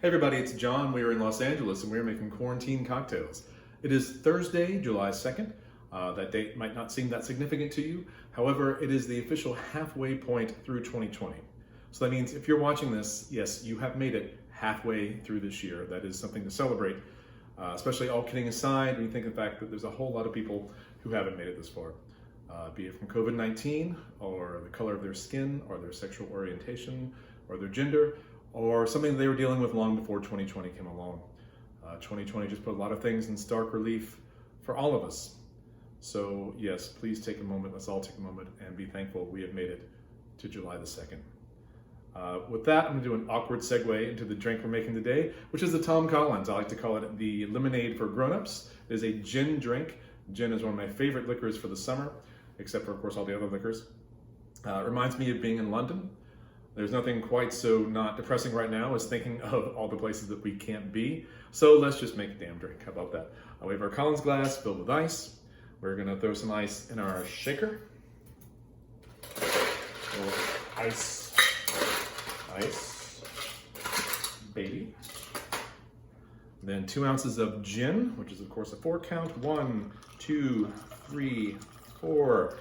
Hey everybody, it's John. We are in Los Angeles and we're making quarantine cocktails. It is Thursday, July 2nd. That date might not seem that significant to you. However, it is the official halfway point through 2020. So that means if you're watching this, yes, you have made it halfway through this year. That is something to celebrate, especially all kidding aside, when you think of the fact that there's a whole lot of people who haven't made it this far. Be it from COVID-19, or the color of their skin, or their sexual orientation, or their gender, or something they were dealing with long before 2020 came along. 2020 just put a lot of things in stark relief for all of us. So yes, please take a moment, let's all take a moment and be thankful we have made it to July the 2nd. With that, I'm gonna do an awkward segue into the drink we're making today, which is the Tom Collins. I like to call it the lemonade for grown-ups. It is a gin drink. Gin is one of my favorite liquors for the summer, except for, of course, all the other liquors. It reminds me of being in London. There's nothing quite so not depressing right now as thinking of all the places that we can't be. So let's just make a damn drink. How about that? We have our Collins glass filled with ice. We're gonna throw some ice in our shaker. Ice, baby. Then 2 ounces of gin, which is of course a 4 count. 1, 2, 3, 4.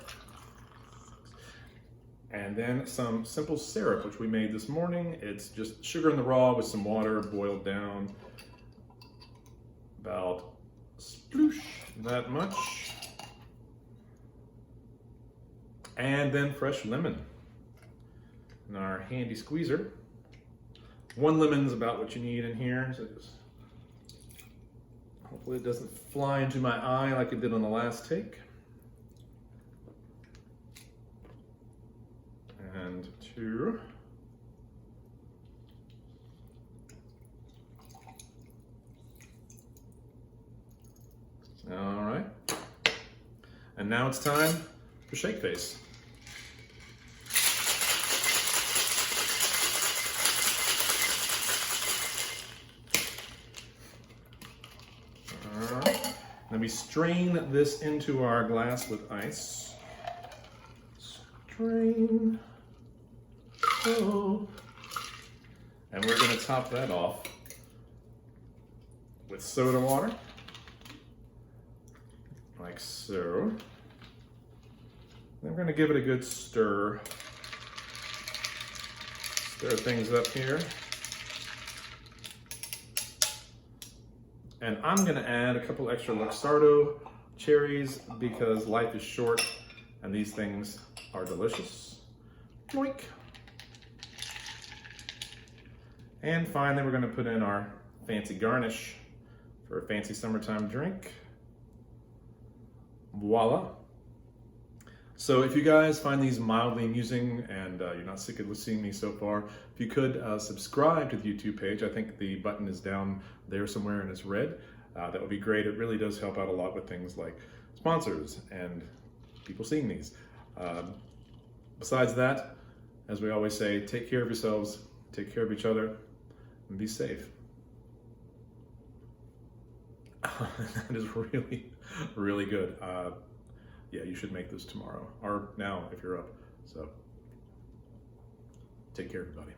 And then some simple syrup, which we made this morning. It's just sugar in the raw with some water boiled down. About sploosh, that much. And then fresh lemon in our handy squeezer. 1 lemon's about what you need in here. So just, hopefully it doesn't fly into my eye like it did on the last take. And 2. All right. And now it's time for shake face. All right. Then we strain this into our glass with ice. Strain. Oh. And we're going to top that off with soda water, like so. Then we're going to give it a good stir. Stir things up here. And I'm going to add a couple extra Luxardo cherries because life is short and these things are delicious. Yoink. And finally, we're going to put in our fancy garnish for a fancy summertime drink. Voila. So if you guys find these mildly amusing and you're not sick of seeing me so far, if you could subscribe to the YouTube page. I think the button is down there somewhere and it's red. That would be great. It really does help out a lot with things like sponsors and people seeing these. Besides that, as we always say, take care of yourselves, take care of each other, and be safe. That is really, really good. Yeah, you should make this tomorrow or now if you're up. So take care, everybody.